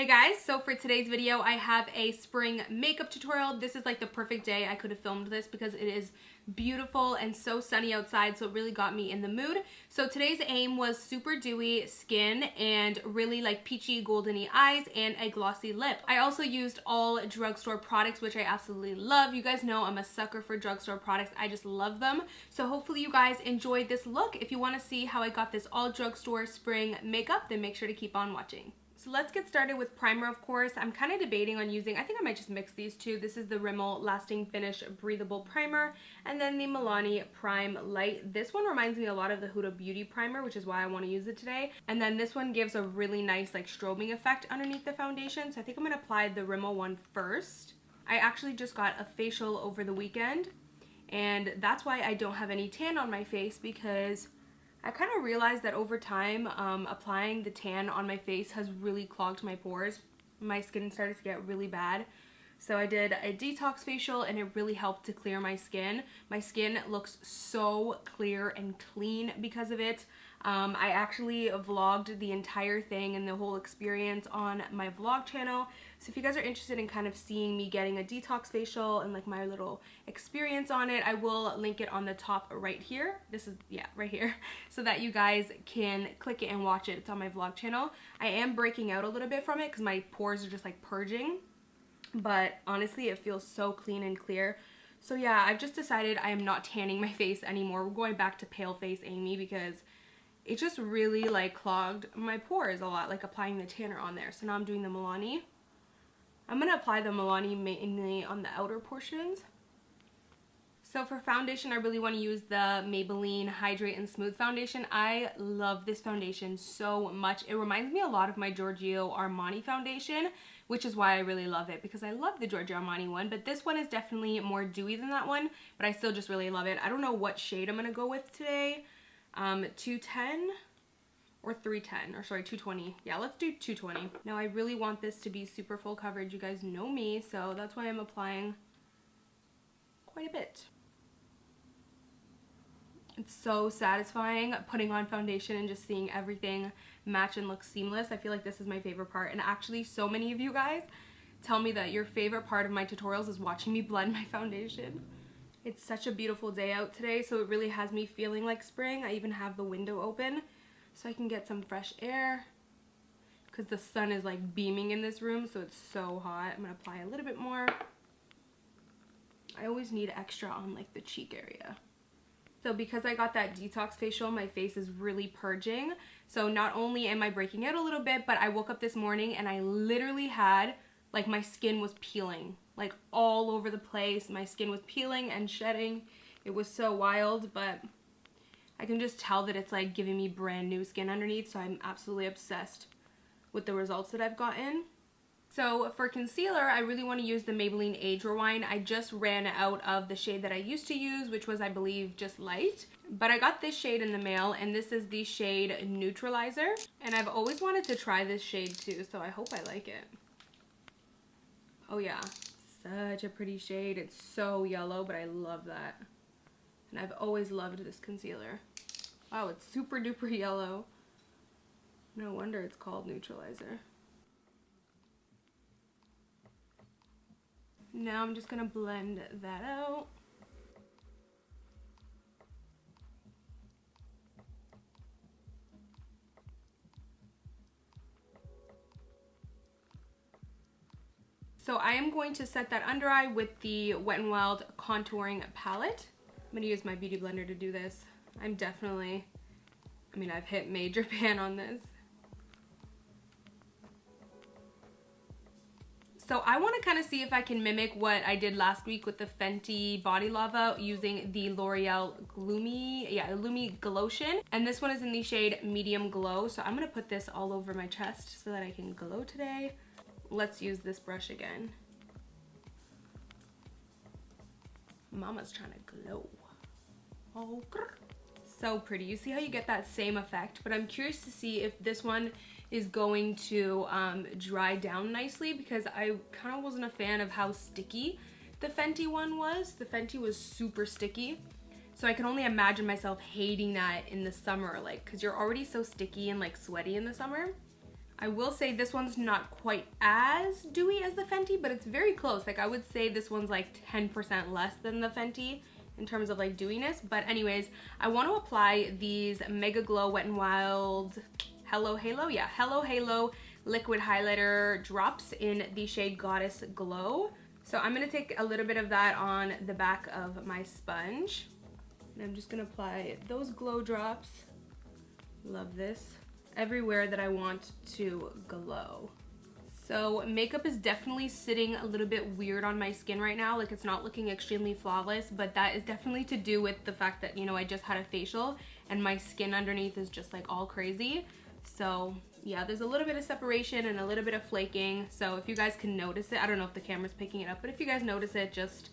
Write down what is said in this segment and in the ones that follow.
Hey guys, so for today's video I have a spring makeup tutorial. This is like the perfect day I could have filmed this because it is beautiful and so sunny outside, so it really got me in the mood. So today's aim was super dewy skin and really like peachy goldeny eyes and a glossy lip. I also used all drugstore products, which I absolutely love. You guys know I'm a sucker for drugstore products. I just love them. So hopefully you guys enjoyed this look. If you want to see how I got this all drugstore spring makeup, then make sure to keep on watching. So let's get started with primer, of course. I'm kind of debating on using, I think I might just mix these two. This is the Rimmel Lasting Finish Breathable Primer, and then the Milani Prime Light. This one reminds me a lot of the Huda Beauty Primer, which is why I want to use it today. And then this one gives a really nice like strobing effect underneath the foundation. So I think I'm going to apply the Rimmel one first. I actually just got a facial over the weekend, and that's why I don't have any tan on my face, because I kind of realized that over time, applying the tan on my face has really clogged my pores. My skin started to get really bad. So I did a detox facial and it really helped to clear my skin. My skin looks so clear and clean because of it. I actually vlogged the entire thing and the whole experience on my vlog channel. So if you guys are interested in kind of seeing me getting a detox facial and like my little experience on it, I will link it on the top right here. This is, yeah, right here, so that you guys can click it and watch it. It's on my vlog channel. I am breaking out a little bit from it because my pores are just like purging, but honestly it feels so clean and clear. So yeah, I've just decided I am not tanning my face anymore. We're going back to pale face Amy because it just really like clogged my pores a lot, like applying the tanner on there. So now I'm doing the Milani. I'm going to apply the Milani mainly on the outer portions. So for foundation, I really want to use the Maybelline Hydrate and Smooth foundation. I love this foundation so much. It reminds me a lot of my Giorgio Armani foundation, which is why I really love it, because I love the Giorgio Armani one, but this one is definitely more dewy than that one, but I still just really love it. I don't know what shade I'm going to go with today. 210 or 310, or sorry, 220. Yeah, let's do 220. Now I really want this to be super full coverage. You guys know me, so that's why I'm applying quite a bit. It's so satisfying putting on foundation and just seeing everything match and look seamless. I feel like this is my favorite part, and actually so many of you guys tell me that your favorite part of my tutorials is watching me blend my foundation. It's such a beautiful day out today, so it really has me feeling like spring. I even have the window open so I can get some fresh air because the sun is like beaming in this room, so it's so hot. I'm gonna apply a little bit more. I always need extra on like the cheek area. So because I got that detox facial, my face is really purging. So not only am I breaking out a little bit, but I woke up this morning and I literally had, like, my skin was peeling, like all over the place. My skin was peeling and shedding. It was so wild, but I can just tell that it's like giving me brand new skin underneath, so I'm absolutely obsessed with the results that I've gotten. So for concealer, I really want to use the Maybelline Age Rewind. I just ran out of the shade that I used to use, which was, I believe, just light. But I got this shade in the mail, and this is the shade Neutralizer. And I've always wanted to try this shade too, so I hope I like it. Oh yeah, such a pretty shade. It's so yellow, but I love that. And I've always loved this concealer. Wow, it's super duper yellow. No wonder it's called Neutralizer. Now I'm just gonna blend that out. So I am going to set that under eye with the Wet n Wild contouring palette. I'm gonna use my beauty blender to do this. I'm definitely, I mean, I've hit major pan on this. So I want to kind of see if I can mimic what I did last week with the Fenty Body Lava using the L'Oreal Lumi Glotion. And this one is in the shade Medium Glow. So I'm going to put this all over my chest so that I can glow today. Let's use this brush again. Mama's trying to glow. Oh, so pretty. You see how you get that same effect, but I'm curious to see if this one is going to dry down nicely, because I kind of wasn't a fan of how sticky the Fenty one was. The Fenty was super sticky, so I can only imagine myself hating that in the summer, like, because you're already so sticky and like sweaty in the summer. I will say this one's not quite as dewy as the Fenty, but it's very close. Like I would say this one's like 10% less than the Fenty in terms of like dewiness. But anyways, I want to apply these Mega Glow Wet n Wild Hello Halo. Yeah, Hello Halo liquid highlighter drops in the shade Goddess Glow. So I'm going to take a little bit of that on the back of my sponge. And I'm just going to apply those glow drops. Love this. Everywhere that I want to glow. So makeup is definitely sitting a little bit weird on my skin right now. Like it's not looking extremely flawless, but that is definitely to do with the fact that, you know, I just had a facial and my skin underneath is just like all crazy. So yeah, there's a little bit of separation and a little bit of flaking. So if you guys can notice it, I don't know if the camera's picking it up, but if you guys notice it, just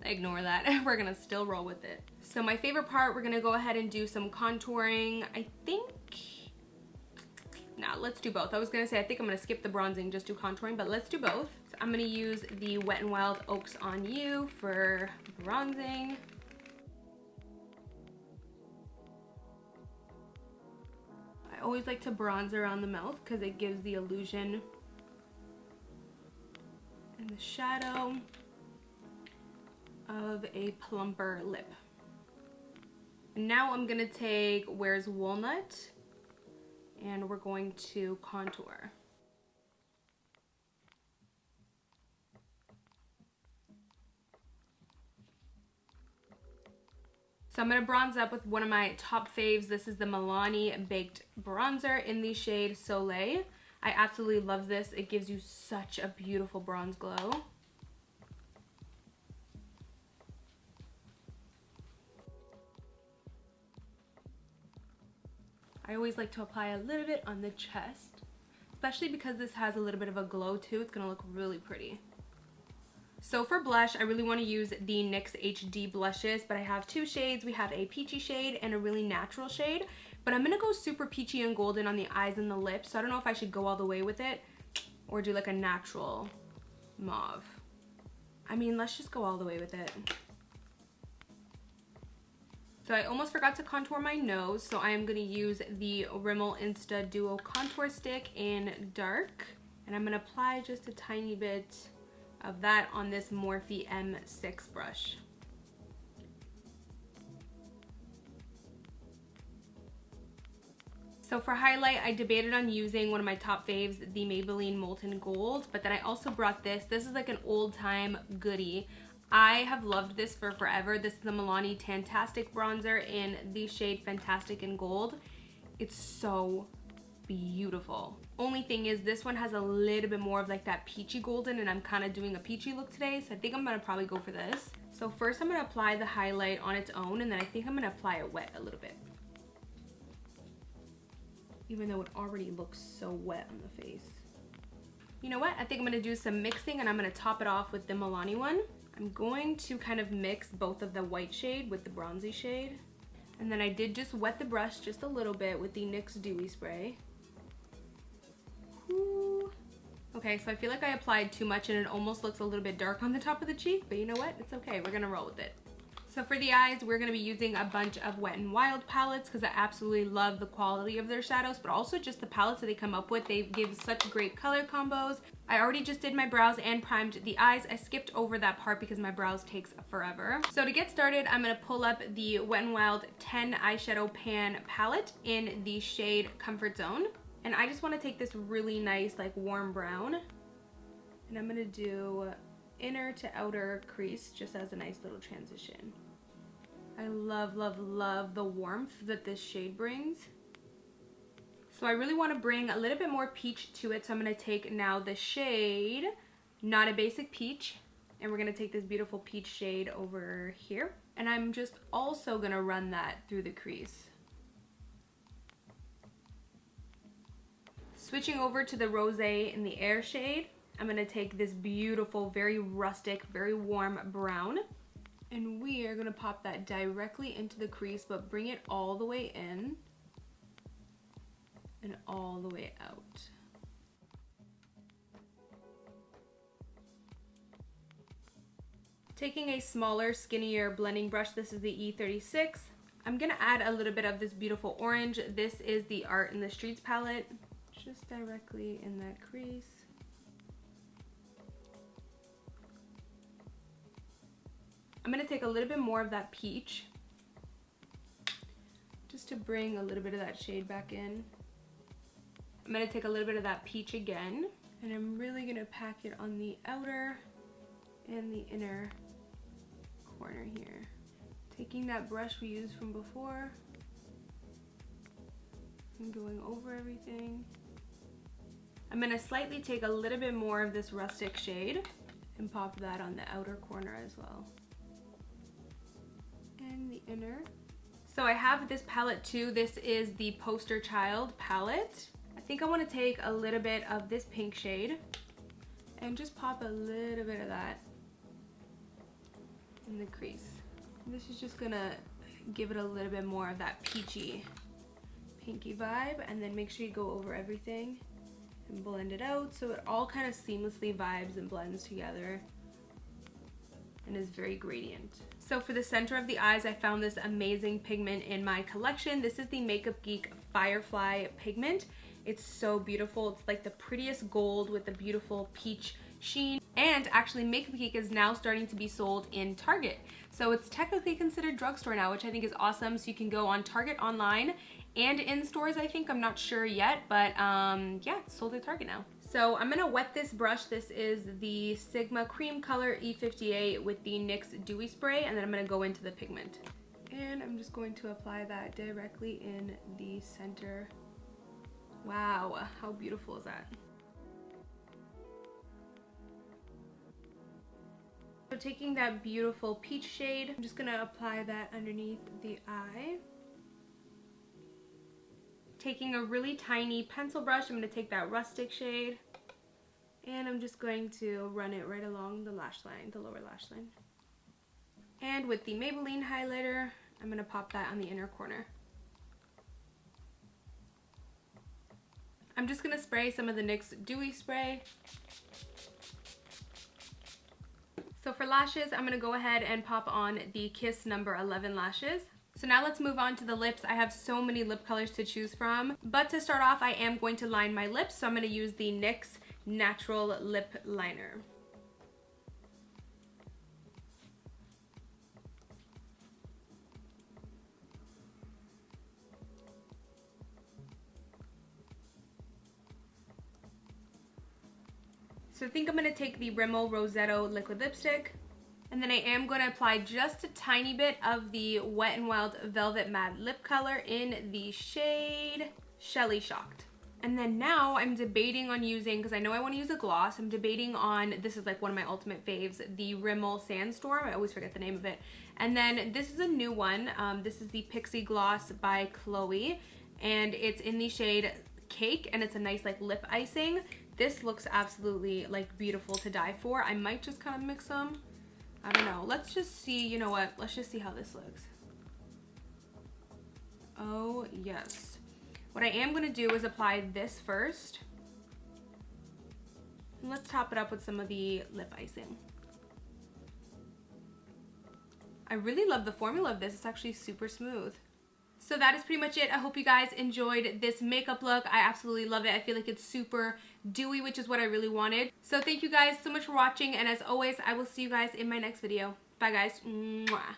ignore that. We're gonna still roll with it. So my favorite part, we're gonna go ahead and do some contouring. I think, nah, let's do both. I was gonna say, I think I'm gonna skip the bronzing, just do contouring, but let's do both. So I'm gonna use the Wet n Wild Oaks on You for bronzing. I always like to bronze around the mouth because it gives the illusion and the shadow of a plumper lip. Now I'm gonna take Where's Walnut and we're going to contour. So I'm gonna bronze up with one of my top faves. This is the Milani Baked Bronzer in the shade Soleil. I absolutely love this. It gives you such a beautiful bronze glow. I always like to apply a little bit on the chest, especially because this has a little bit of a glow too. It's gonna look really pretty. So for blush, I really want to use the NYX HD blushes, but I have two shades. We have a peachy shade and a really natural shade, but I'm gonna go super peachy and golden on the eyes and the lips. So I don't know if I should go all the way with it or do like a natural mauve. I mean, let's just go all the way with it. So I almost forgot to contour my nose, so I am going to use the Rimmel Insta Duo Contour Stick in dark. And I'm going to apply just a tiny bit of that on this Morphe M6 brush. So for highlight, I debated on using one of my top faves, the Maybelline Molten Gold, but then I also brought this. This is like an old time goodie. I have loved this for forever. This is the Milani Tantastic Bronzer in the shade Fantastic in Gold. It's so beautiful. Only thing is this one has a little bit more of like that peachy golden, and I'm kind of doing a peachy look today, so I think I'm gonna probably go for this. So first I'm gonna apply the highlight on its own, and then I think I'm gonna apply it wet a little bit. Even though it already looks so wet on the face. You know what? I think I'm gonna do some mixing, and I'm gonna top it off with the Milani one. I'm going to kind of mix both of the white shade with the bronzy shade. And then I did just wet the brush just a little bit with the NYX Dewy Spray. Ooh. Okay, so I feel like I applied too much and it almost looks a little bit dark on the top of the cheek, but you know what? It's okay, we're gonna roll with it. So for the eyes, we're gonna be using a bunch of Wet n Wild palettes because I absolutely love the quality of their shadows, but also just the palettes that they come up with. They give such great color combos. I already just did my brows and primed the eyes. I skipped over that part because my brows takes forever. So to get started, I'm gonna pull up the Wet n Wild 10 eyeshadow pan palette in the shade Comfort Zone. And I just wanna take this really nice, like warm brown. And I'm gonna do inner to outer crease just as a nice little transition. I love, love, love the warmth that this shade brings. So I really want to bring a little bit more peach to it. So I'm going to take now the shade, Not a Basic Peach, and we're going to take this beautiful peach shade over here. And I'm just also going to run that through the crease. Switching over to the Rosé in the Air shade, I'm going to take this beautiful, very rustic, very warm brown. And we are going to pop that directly into the crease, but bring it all the way in and all the way out. Taking a smaller, skinnier blending brush, this is the E36. I'm going to add a little bit of this beautiful orange. This is the Art in the Streets palette. just directly in that crease. I'm going to take a little bit more of that peach just to bring a little bit of that shade back in. I'm going to take a little bit of that peach again, and I'm really going to pack it on the outer and the inner corner here. Taking that brush we used from before and going over everything. I'm going to slightly take a little bit more of this rustic shade and pop that on the outer corner as well. And the inner. So I have this palette too. This is the Poster Child palette. I think I want to take a little bit of this pink shade and just pop a little bit of that in the crease. This is just gonna give it a little bit more of that peachy, pinky vibe, and then make sure you go over everything and blend it out so it all kind of seamlessly vibes and blends together and is very gradient. So for the center of the eyes, I found this amazing pigment in my collection. This is the Makeup Geek Firefly pigment. It's so beautiful. It's like the prettiest gold with the beautiful peach sheen. And actually, Makeup Geek is now starting to be sold in Target. So it's technically considered drugstore now, which I think is awesome. So you can go on Target online and in stores, I think. I'm not sure yet, but yeah, it's sold at Target now. So I'm gonna wet this brush. This is the Sigma Cream Color E58 with the NYX Dewy Spray, and then I'm gonna go into the pigment. And I'm just going to apply that directly in the center. Wow, how beautiful is that? So taking that beautiful peach shade, I'm just gonna apply that underneath the eye. Taking a really tiny pencil brush, I'm gonna take that rustic shade, and I'm just going to run it right along the lash line, the lower lash line. And with the Maybelline highlighter, I'm gonna pop that on the inner corner. I'm just gonna spray some of the NYX Dewy Spray. So for lashes, I'm gonna go ahead and pop on the Kiss number 11 lashes. So now let's move on to the lips. I have so many lip colors to choose from, but to start off, I am going to line my lips, so I'm gonna use the NYX Natural Lip Liner. So I think I'm going to take the Rimmel Rosetto liquid lipstick, and then I am going to apply just a tiny bit of the Wet n Wild Velvet Matte Lip Color in the shade Shelly Shocked. And then now I'm debating on using, because I know I want to use a gloss, I'm debating on, this is like one of my ultimate faves, the Rimmel Sandstorm. I always forget the name of it. And then this is a new one. This is the Pixie Gloss by Chloe, and it's in the shade Cake, and it's a nice like lip icing. This looks absolutely like beautiful to die for. I might just kind of mix them. I don't know. Let's just see, you know what? Let's just see how this looks. Oh, yes. What I am going to do is apply this first. And let's top it up with some of the lip icing. I really love the formula of this. It's actually super smooth. So that is pretty much it. I hope you guys enjoyed this makeup look. I absolutely love it. I feel like it's super dewy, which is what I really wanted. So thank you guys so much for watching, and as always, I will see you guys in my next video. Bye guys. Mwah.